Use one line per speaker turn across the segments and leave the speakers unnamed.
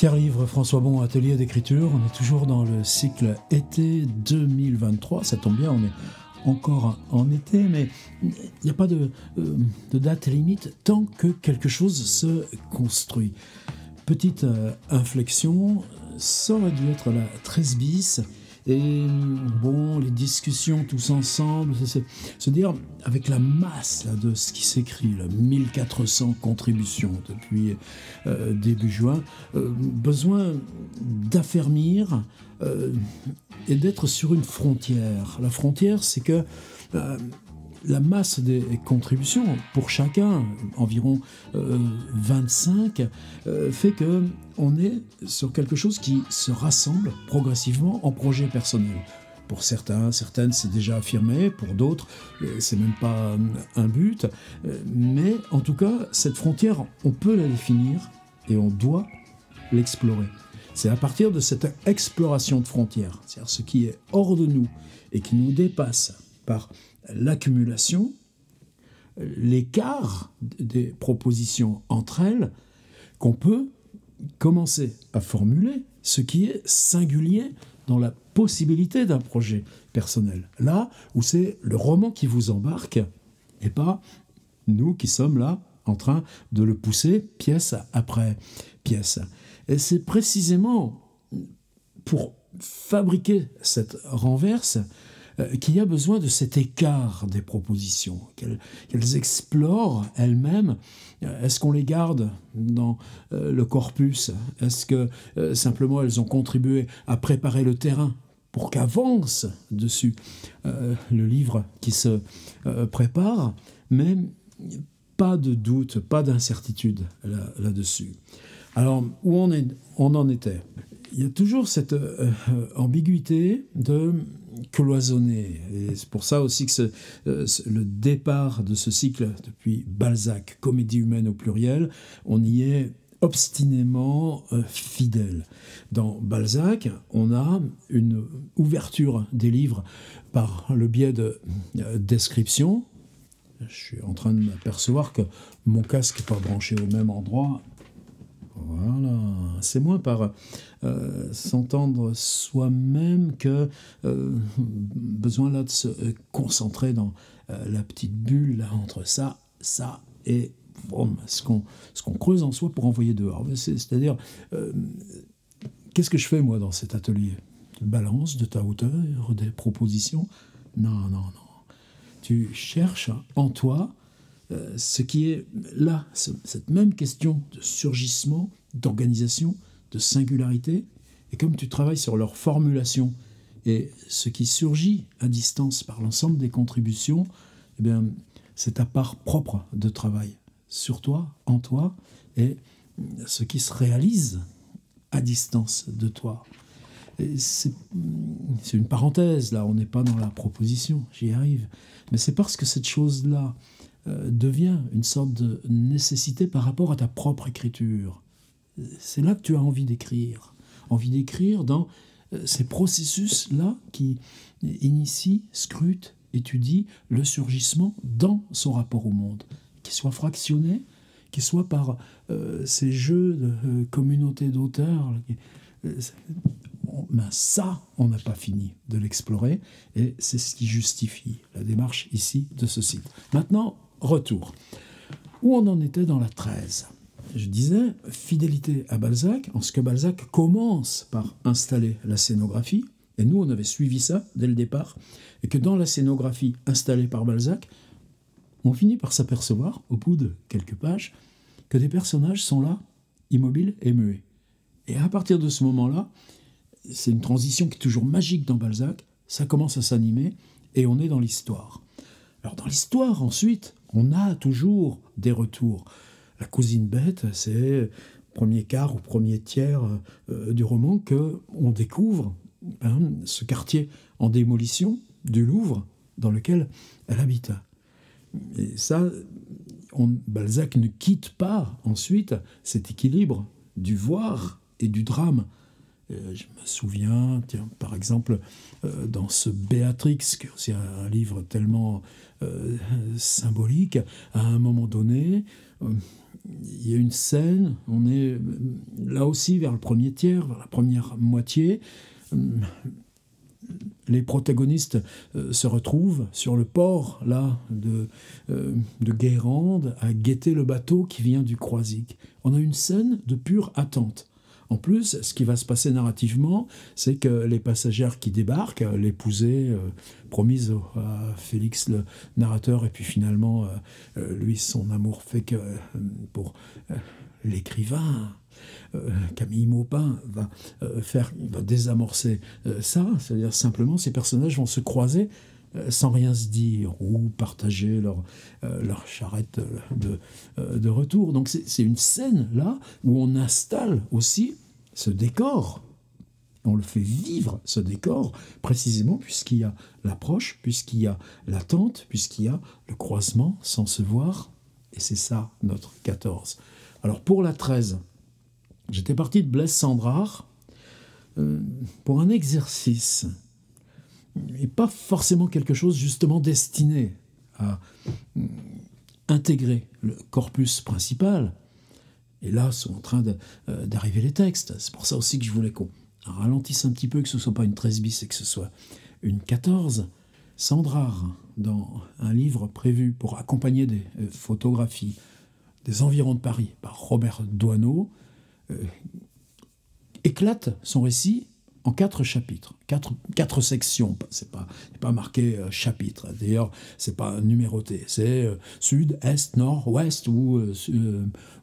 Pierre-Livre François Bon, atelier d'écriture. On est toujours dans le cycle été 2023. Ça tombe bien, on est encore en été, mais il n'y a pas de date limite tant que quelque chose se construit. Petite inflexion, ça aurait dû être la 13 bis. Et bon, les discussions tous ensemble, se dire, avec la masse là, de ce qui s'écrit, là, 1400 contributions depuis début juin, besoin d'affermir et d'être sur une frontière. La frontière, c'est que la masse des contributions, pour chacun, environ 25, fait qu'on est sur quelque chose qui se rassemble progressivement en projet personnel. Pour certaines, c'est déjà affirmé, pour d'autres, c'est même pas un but. Mais en tout cas, cette frontière, on peut la définir et on doit l'explorer. C'est à partir de cette exploration de frontières, c'est-à-dire ce qui est hors de nous et qui nous dépasse par l'accumulation, l'écart des propositions entre elles, qu'on peut commencer à formuler ce qui est singulier dans la possibilité d'un projet personnel. Là où c'est le roman qui vous embarque et pas nous qui sommes là en train de le pousser pièce après pièce. Et c'est précisément pour fabriquer cette renverse qu'il y a besoin de cet écart des propositions, qu'elles explorent elles-mêmes. Est-ce qu'on les garde dans le corpus? Est-ce que simplement elles ont contribué à préparer le terrain pour qu'avance dessus le livre qui se prépare? Mais pas de doute, pas d'incertitude là-dessus. Alors, où on en était? Il y a toujours cette ambiguïté de cloisonner. Et c'est pour ça aussi que le départ de ce cycle, depuis Balzac, Comédie humaine au pluriel, on y est obstinément fidèle. Dans Balzac, on a une ouverture des livres par le biais de descriptions. Je suis en train de m'apercevoir que mon casque n'est pas branché au même endroit. Voilà, c'est moins par s'entendre soi-même que besoin là de se concentrer dans la petite bulle là, entre ça et boum, ce qu'on creuse en soi pour envoyer dehors. C'est-à-dire, qu'est-ce que je fais moi dans cet atelier? Tu balances de ta hauteur des propositions? Non. Tu cherches en toi ce qui est là, cette même question de surgissement, d'organisation, de singularité, et comme tu travailles sur leur formulation et ce qui surgit à distance par l'ensemble des contributions, eh bien, c'est ta part propre de travail sur toi, en toi, et ce qui se réalise à distance de toi. C'est une parenthèse, là, on n'est pas dans la proposition, j'y arrive. Mais c'est parce que cette chose-là devient une sorte de nécessité par rapport à ta propre écriture. C'est là que tu as envie d'écrire dans ces processus-là qui initient, scrutent, étudient le surgissement dans son rapport au monde, qu'il soit fractionné, qu'il soit par ces jeux de communauté d'auteurs. Ben ça, on n'a pas fini de l'explorer, et c'est ce qui justifie la démarche ici de ce site. Maintenant, retour. Où on en était dans la 13? Je disais, fidélité à Balzac, en ce que Balzac commence par installer la scénographie, et nous on avait suivi ça dès le départ, et que dans la scénographie installée par Balzac, on finit par s'apercevoir, au bout de quelques pages, que des personnages sont là, immobiles et muets. Et à partir de ce moment-là, c'est une transition qui est toujours magique dans Balzac, ça commence à s'animer, et on est dans l'histoire. Alors dans l'histoire, ensuite, on a toujours des retours. La cousine bête, c'est premier quart ou premier tiers du roman qu'on découvre ce quartier en démolition du Louvre dans lequel elle habite. Et ça, Balzac ne quitte pas ensuite cet équilibre du voir et du drame. Je me souviens, tiens, par exemple, dans ce Béatrix, qui est aussi un livre tellement symbolique, à un moment donné, il y a une scène, on est là aussi vers le premier tiers, vers la première moitié. Les protagonistes se retrouvent sur le port là de Guérande à guetter le bateau qui vient du Croisic. On a une scène de pure attente. En plus, ce qui va se passer narrativement, c'est que les passagères qui débarquent, l'épousée promise à Félix le narrateur, et puis finalement, lui, son amour fait que pour l'écrivain, Camille Maupin va désamorcer ça, c'est-à-dire simplement ces personnages vont se croiser sans rien se dire ou partager leur charrette de retour. Donc c'est une scène là où on installe aussi ce décor. On le fait vivre, ce décor, précisément puisqu'il y a l'approche, puisqu'il y a l'attente, puisqu'il y a le croisement sans se voir. Et c'est ça, notre 14. Alors pour la 13, j'étais parti de Blaise Cendrars pour un exercice, et pas forcément quelque chose justement destiné à intégrer le corpus principal. Et là, sont en train d'arriver les textes. C'est pour ça aussi que je voulais qu'on ralentisse un petit peu, que ce ne soit pas une 13 bis et que ce soit une 14. Cendrars, dans un livre prévu pour accompagner des photographies des environs de Paris par Robert Doisneau, éclate son récit en 4 chapitres, 4 sections. C'est pas marqué chapitre. D'ailleurs, c'est pas numéroté. C'est sud, est, nord, ouest ou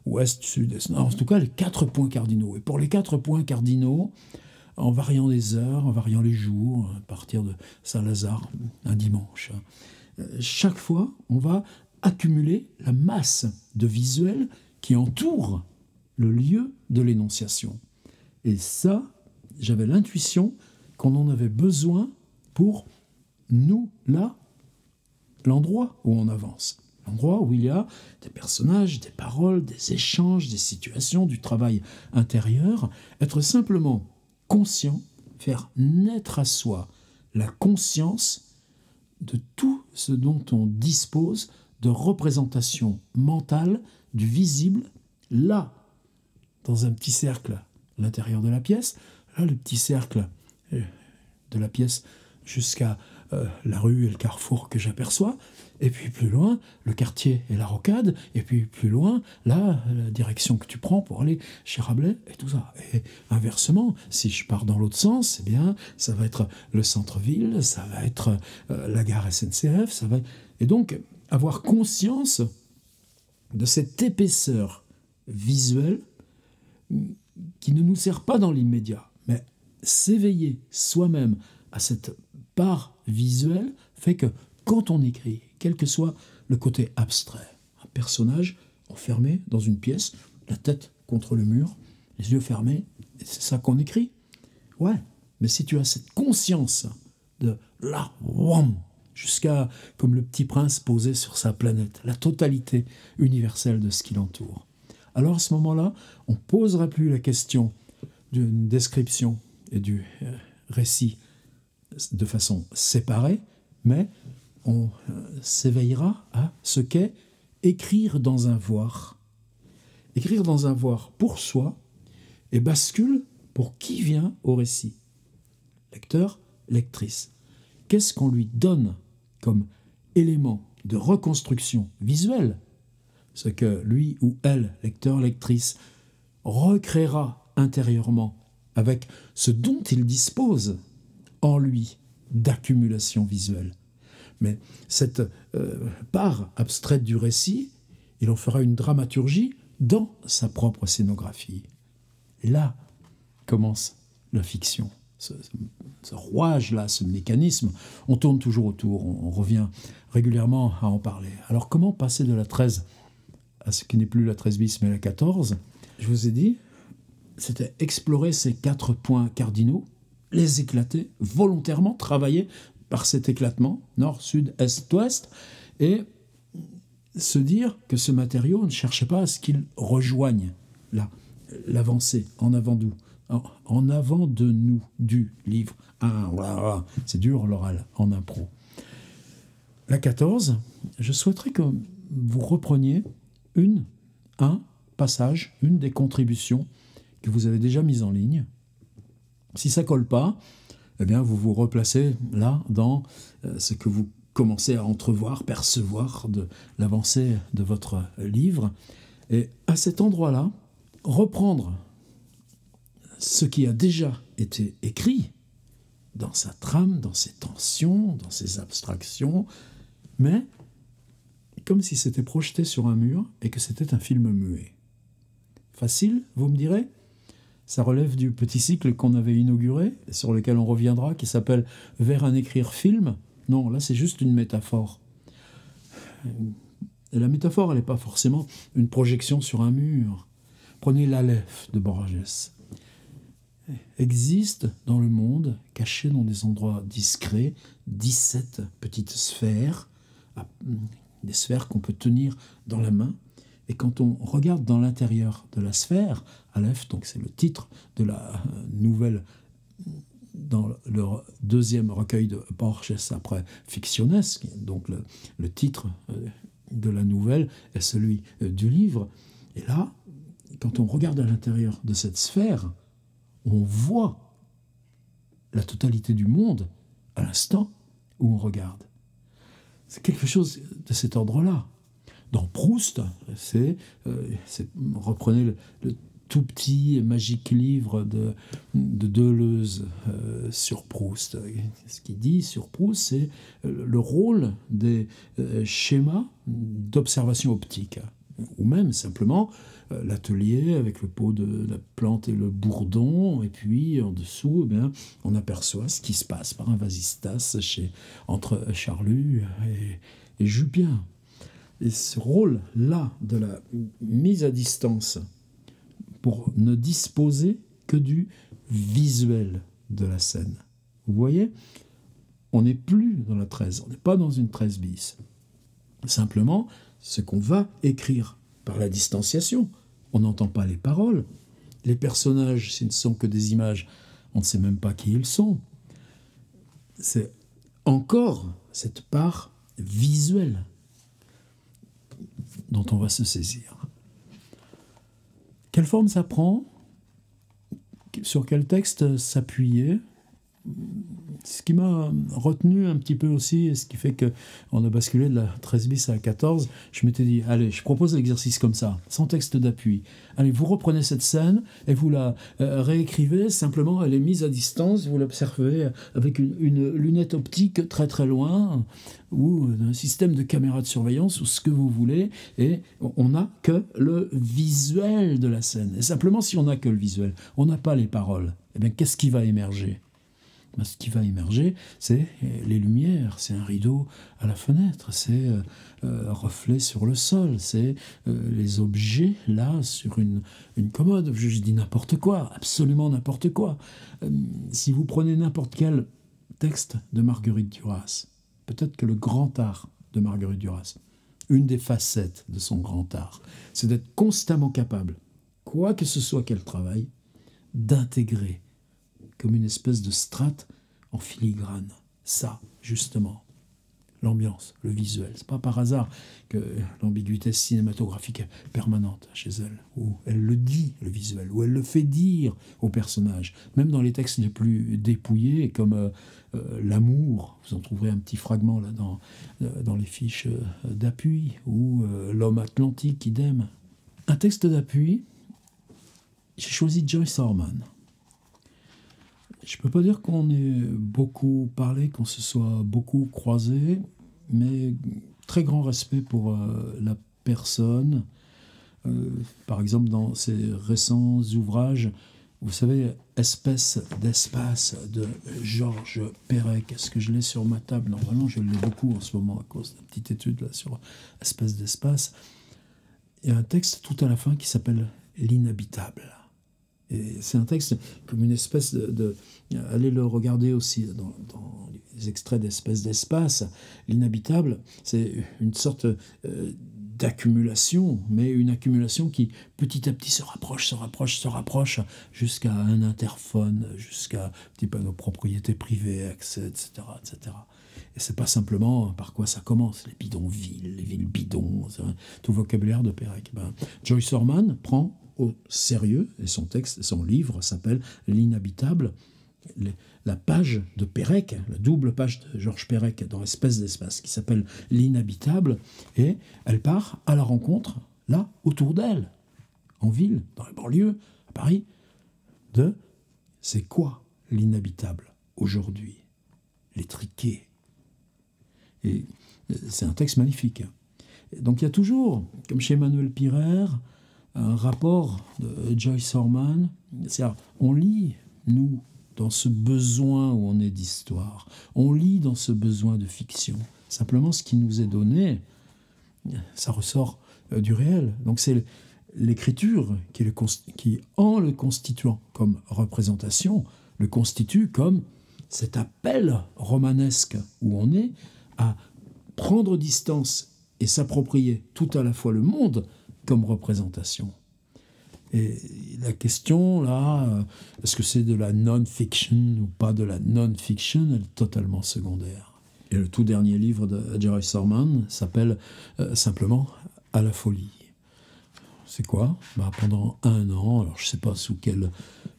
ouest, sud, est, nord. En tout cas, les 4 points cardinaux. Et pour les 4 points cardinaux, en variant les heures, en variant les jours, à partir de Saint-Lazare, un dimanche, chaque fois, on va accumuler la masse de visuels qui entourent le lieu de l'énonciation. Et ça, j'avais l'intuition qu'on en avait besoin pour nous, là, l'endroit où on avance. L'endroit où il y a des personnages, des paroles, des échanges, des situations, du travail intérieur. Être simplement conscient, faire naître à soi la conscience de tout ce dont on dispose de représentation mentale du visible, là, dans un petit cercle à l'intérieur de la pièce, là, le petit cercle de la pièce jusqu'à la rue et le carrefour que j'aperçois, et puis plus loin, le quartier et la rocade, et puis plus loin, là, la direction que tu prends pour aller chez Rabelais, et tout ça. Et inversement, si je pars dans l'autre sens, eh bien, ça va être le centre-ville, ça va être la gare SNCF, ça va... Et donc, avoir conscience de cette épaisseur visuelle qui ne nous sert pas dans l'immédiat, mais s'éveiller soi-même à cette part visuelle fait que quand on écrit, quel que soit le côté abstrait, un personnage enfermé dans une pièce, la tête contre le mur, les yeux fermés, et c'est ça qu'on écrit. Ouais, mais si tu as cette conscience de là, wham, jusqu'à, comme le petit prince posé sur sa planète, la totalité universelle de ce qui l'entoure, alors à ce moment-là, on ne posera plus la question d'une description et du récit de façon séparée, mais on s'éveillera à ce qu'est écrire dans un voir. Écrire dans un voir pour soi et bascule pour qui vient au récit. Lecteur, lectrice. Qu'est-ce qu'on lui donne comme élément de reconstruction visuelle? Ce que lui ou elle, lecteur, lectrice, recréera intérieurement avec ce dont il dispose en lui d'accumulation visuelle. Mais cette part abstraite du récit, il en fera une dramaturgie dans sa propre scénographie. Et là commence la fiction. Ce rouage-là, ce mécanisme, on tourne toujours autour, on revient régulièrement à en parler. Alors comment passer de la 13 à ce qui n'est plus la 13 bis mais la 14? Je vous ai dit, c'était explorer ces 4 points cardinaux, les éclater, volontairement travailler par cet éclatement, nord, sud, est, ouest, et se dire que ce matériau ne cherchait pas à ce qu'il rejoigne l'avancée, en avant d'où, en avant de nous, du livre. Ah, voilà, c'est dur l'oral, en impro. La 14, je souhaiterais que vous repreniez un passage, une des contributions que vous avez déjà mises en ligne. Si ça ne colle pas, eh bien vous vous replacez là dans ce que vous commencez à entrevoir, percevoir de l'avancée de votre livre. Et à cet endroit-là, reprendre ce qui a déjà été écrit dans sa trame, dans ses tensions, dans ses abstractions, mais comme si c'était projeté sur un mur et que c'était un film muet. Facile, vous me direz ? Ça relève du petit cycle qu'on avait inauguré, sur lequel on reviendra, qui s'appelle « Vers un écrire film ». Non, là c'est juste une métaphore. Et la métaphore, elle n'est pas forcément une projection sur un mur. Prenez l'Aleph de Borges. Existe dans le monde, cachées dans des endroits discrets, 17 petites sphères, des sphères qu'on peut tenir dans la main. Et quand on regarde dans l'intérieur de la sphère, Aleph, donc c'est le titre de la nouvelle, dans le deuxième recueil de Borges après Fictiones, donc le titre de la nouvelle est celui du livre. Et là, quand on regarde à l'intérieur de cette sphère, on voit la totalité du monde à l'instant où on regarde. C'est quelque chose de cet ordre-là. Dans Proust, reprenez le tout petit et magique livre de Deleuze sur Proust. Ce qu'il dit sur Proust, c'est le rôle des schémas d'observation optique, ou même simplement l'atelier avec le pot de la plante et le bourdon, et puis en dessous, eh bien, on aperçoit ce qui se passe par un vasistas entre Charlus et Jupien. Et ce rôle-là de la mise à distance pour ne disposer que du visuel de la scène. Vous voyez, on n'est plus dans la 13, on n'est pas dans une 13 bis. Simplement, ce qu'on va écrire par la distanciation, on n'entend pas les paroles. Les personnages, s'ils ne sont que des images, on ne sait même pas qui ils sont. C'est encore cette part visuelle dont on va se saisir. Quelle forme ça prend ? Sur quel texte s'appuyer ? Ce qui m'a retenu un petit peu aussi, et ce qui fait qu'on a basculé de la 13 bis à la 14, je m'étais dit, allez, je propose l'exercice comme ça, sans texte d'appui. Allez, vous reprenez cette scène et vous la réécrivez, simplement elle est mise à distance, vous l'observez avec une lunette optique très très loin, ou un système de caméra de surveillance, ou ce que vous voulez, et on n'a que le visuel de la scène. Et simplement, si on n'a que le visuel, on n'a pas les paroles, eh bien, qu'est-ce qui va émerger ? Ce qui va émerger, c'est les lumières, c'est un rideau à la fenêtre, c'est un reflet sur le sol, c'est les objets là sur une commode. Je dis n'importe quoi, absolument n'importe quoi. Si vous prenez n'importe quel texte de Marguerite Duras, peut-être que le grand art de Marguerite Duras, une des facettes de son grand art, c'est d'être constamment capable, quoi que ce soit qu'elle travaille, d'intégrer comme une espèce de strate en filigrane. Ça, justement, l'ambiance, le visuel. C'est pas par hasard que l'ambiguïté cinématographique est permanente chez elle, où elle le dit, le visuel, où elle le fait dire au personnage. Même dans les textes les plus dépouillés, comme L'amour, vous en trouverez un petit fragment là dans les fiches d'appui, ou L'homme atlantique, idem. Un texte d'appui, j'ai choisi Joyce Orman. Je ne peux pas dire qu'on ait beaucoup parlé, qu'on se soit beaucoup croisé, mais très grand respect pour la personne. Par exemple, dans ses récents ouvrages, vous savez, Espèce d'espace de Georges Perec. Est-ce que je l'ai sur ma table ? Normalement, je l'ai beaucoup en ce moment à cause de la petite étude là, sur Espèce d'espace. Il y a un texte tout à la fin qui s'appelle L'inhabitable. Et c'est un texte comme une espèce de allez le regarder aussi dans les extraits d'Espèce d'espace. L'inhabitable, c'est une sorte d'accumulation, mais une accumulation qui petit à petit se rapproche, jusqu'à un interphone, jusqu'à un petit panneau propriété privée, accès, etc., etc. Et c'est pas simplement par quoi ça commence, les bidonvilles, les villes bidons, tout le vocabulaire de Pérec. Joyce Orman prend au sérieux, et son texte, son livre s'appelle L'inhabitable, la page de Pérec, la double page de Georges Perec dans Espèce d'espace, qui s'appelle L'inhabitable, et elle part à la rencontre, là, autour d'elle, en ville, dans les banlieues, à Paris, de c'est quoi l'inhabitable aujourd'hui, l'étriqué. Et c'est un texte magnifique. Donc il y a toujours, comme chez Emmanuel Pirer, un rapport de Joyce Orman. C'est-à-dire, on lit, nous, dans ce besoin où on est d'histoire. On lit dans ce besoin de fiction. Simplement, ce qui nous est donné, ça ressort du réel. Donc c'est l'écriture qui, en le constituant comme représentation, le constitue comme cet appel romanesque où on est à prendre distance et s'approprier tout à la fois le monde comme représentation. Et la question, là, est-ce que c'est de la non-fiction ou pas de la non-fiction, elle est totalement secondaire. Et le tout dernier livre de Joyce Orman s'appelle simplement « À la folie ». C'est quoi ? Pendant 1 an, alors je ne sais pas sous quelle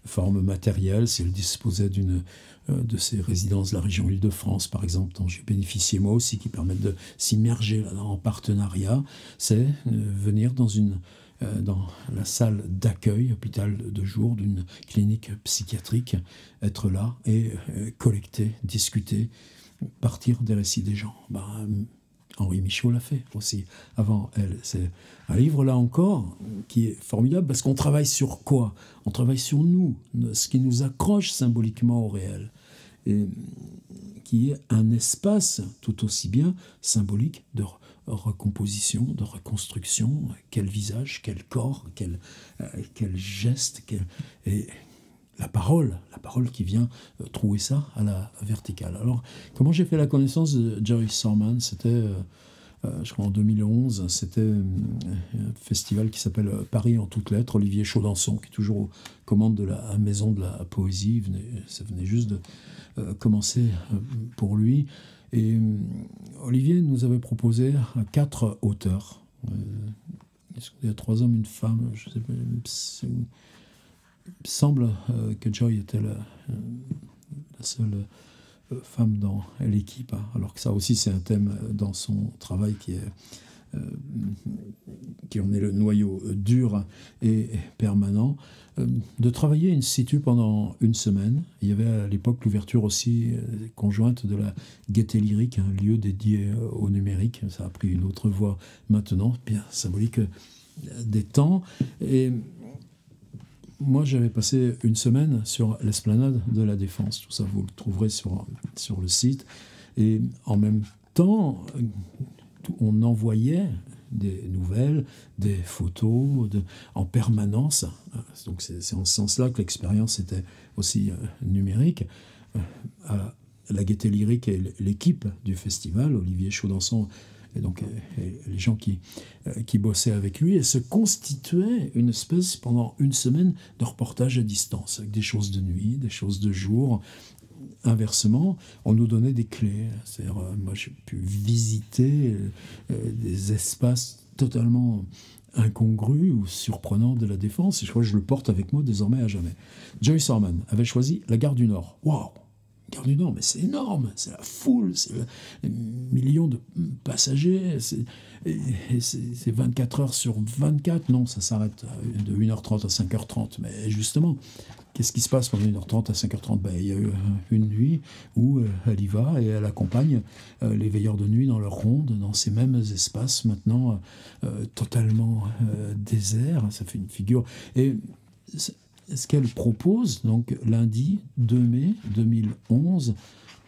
forme matérielle, si elle disposait d'une de ces résidences de la région Île-de-France, par exemple, dont j'ai bénéficié moi aussi, qui permettent de s'immerger là-dedans en partenariat, c'est venir dans la salle d'accueil, hôpital de jour d'une clinique psychiatrique, être là et collecter, discuter, partir des récits des gens. Henri Michaud l'a fait aussi avant elle. C'est un livre, là encore, qui est formidable parce qu'on travaille sur quoi ? On travaille sur nous, ce qui nous accroche symboliquement au réel, et qui est un espace tout aussi bien symbolique de recomposition, de reconstruction. Quel visage, quel corps, quel geste, et la parole qui vient trouver ça à la verticale. Alors, comment j'ai fait la connaissance de Joyce Orman ? C'était, je crois en 2011, c'était un festival qui s'appelle Paris en toutes lettres. Olivier Chaudenson, qui est toujours aux commandes de la Maison de la Poésie, ça venait juste de commencer pour lui. Et Olivier nous avait proposé 4 auteurs. Il y a 3 hommes, une femme, je sais pas, il semble que Joy était la seule femme dans l'équipe, alors que ça aussi c'est un thème dans son travail qui en est le noyau dur et permanent, de travailler in situ pendant 1 semaine. Il y avait à l'époque l'ouverture aussi conjointe de la Gaîté Lyrique, un lieu dédié au numérique. Ça a pris une autre voie maintenant, bien symbolique des temps. Et moi, j'avais passé 1 semaine sur l'esplanade de la Défense. Tout ça, vous le trouverez sur le site. Et en même temps, on envoyait des nouvelles, des photos en permanence. Donc c'est en ce sens-là que l'expérience était aussi numérique. À la Gaîté Lyrique et l'équipe du festival, Olivier Chaudenson, et donc les gens qui bossaient avec lui, et se constituait une espèce, pendant 1 semaine, de reportage à distance, avec des choses de nuit, des choses de jour. Inversement, on nous donnait des clés. C'est-à-dire, moi, j'ai pu visiter des espaces totalement incongrus ou surprenants de la Défense, et je crois que je le porte avec moi désormais à jamais. Joyce Orman avait choisi la gare du Nord. Waouh! Gare du Nord, mais c'est énorme, c'est la foule, c'est les millions de passagers, c'est 24 heures sur 24, non, ça s'arrête de 1h30 à 5h30, mais justement, qu'est-ce qui se passe pendant 1h30 à 5h30 ? Il y a eu une nuit où elle y va et elle accompagne les veilleurs de nuit dans leur ronde, dans ces mêmes espaces maintenant totalement déserts, ça fait une figure, et ce qu'elle propose, donc lundi 2 mai 2011,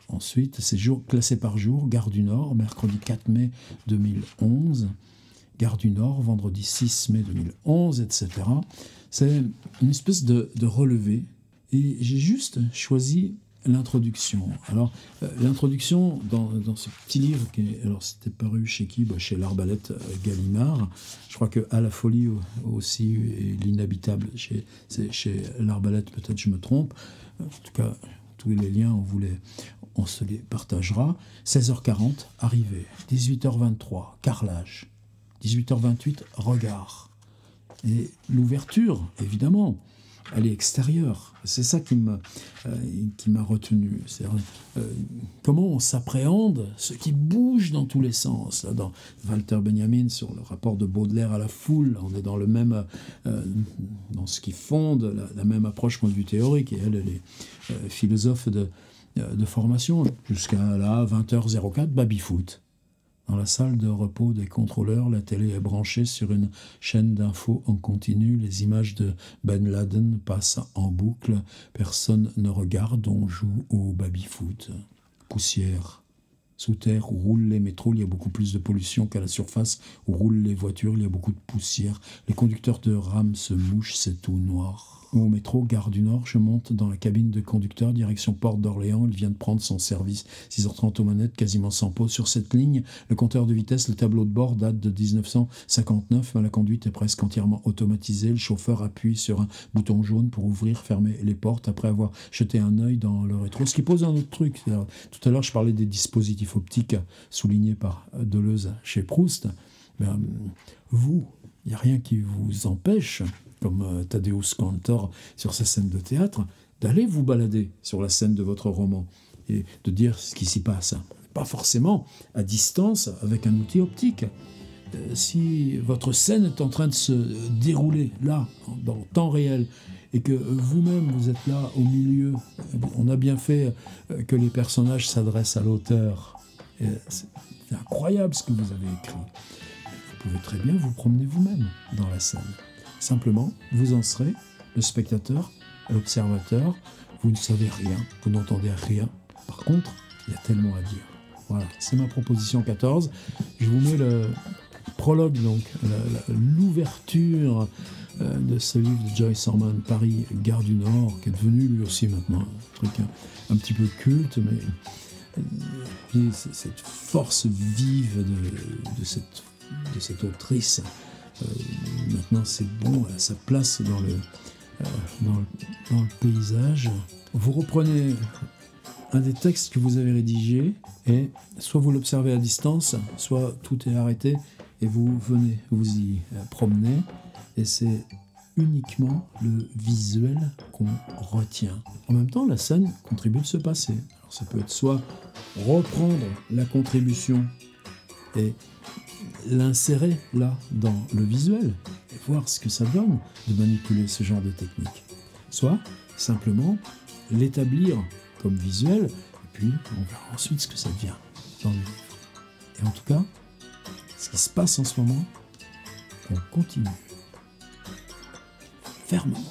ensuite c'est classé par jour, Gare du Nord, mercredi 4 mai 2011, Gare du Nord, vendredi 6 mai 2011, etc. C'est une espèce de relevé, et j'ai juste choisi l'introduction. Alors, l'introduction dans ce petit livre, alors c'était paru chez qui ? Chez l'Arbalète Gallimard. Je crois que À la folie aussi, et L'inhabitable, c'est chez l'Arbalète, peut-être je me trompe. En tout cas, tous les liens, on se les partagera. 16h40, arrivée. 18h23, carrelage. 18h28, regard. Et l'ouverture, évidemment, elle est extérieure. C'est ça qui m'a retenu. C'est-à-dire, comment on s'appréhende ce qui bouge dans tous les sens. Là, dans Walter Benjamin, sur le rapport de Baudelaire à la foule, on est dans le même, dans ce qui fonde la même approche point de vue théorique. Et elle est philosophe de formation. Jusqu'à là, 20h04, baby-foot. Dans la salle de repos des contrôleurs, la télé est branchée sur une chaîne d'infos en continu. Les images de Ben Laden passent en boucle. Personne ne regarde, on joue au baby-foot. Poussière. Sous terre, où roulent les métros, il y a beaucoup plus de pollution qu'à la surface. Où roulent les voitures, il y a beaucoup de poussière. Les conducteurs de rames se mouchent, c'est tout noir. Au métro, gare du Nord, je monte dans la cabine de conducteur, direction Porte d'Orléans. Il vient de prendre son service. 6h30 aux manettes, quasiment sans pause. Sur cette ligne, le compteur de vitesse, le tableau de bord date de 1959, mais la conduite est presque entièrement automatisée. Le chauffeur appuie sur un bouton jaune pour ouvrir, fermer les portes, après avoir jeté un œil dans le rétro. Ce qui pose un autre truc. Tout à l'heure, je parlais des dispositifs optiques soulignés par Deleuze chez Proust. Ben, vous, il n'y a rien qui vous empêche, comme Tadeusz Kantor sur sa scène de théâtre, d'aller vous balader sur la scène de votre roman et de dire ce qui s'y passe. Pas forcément à distance avec un outil optique. Si votre scène est en train de se dérouler là, dans le temps réel, et que vous-même vous êtes là au milieu, on a bien fait que les personnages s'adressent à l'auteur. C'est incroyable ce que vous avez écrit. Vous pouvez très bien vous promener vous-même dans la scène. Simplement, vous en serez le spectateur, l'observateur. Vous ne savez rien, vous n'entendez rien. Par contre, il y a tellement à dire. Voilà, c'est ma proposition 14. Je vous mets le prologue, donc l'ouverture de ce livre de Joyce Orman, Paris, Gare du Nord, qui est devenu lui aussi maintenant un truc un petit peu culte, mais cette force vive de cette autrice. Maintenant, c'est bon, elle a sa place dans le paysage. Vous reprenez un des textes que vous avez rédigé et soit vous l'observez à distance, soit tout est arrêté et vous venez vous y promener. Et c'est uniquement le visuel qu'on retient. En même temps, la scène contribue de se passer. Alors, ça peut être soit reprendre la contribution et l'insérer là dans le visuel et voir ce que ça donne de manipuler ce genre de technique. Soit simplement l'établir comme visuel et puis on verra ensuite ce que ça devient dans le livre. Et en tout cas, ce qui se passe en ce moment, on continue fermement.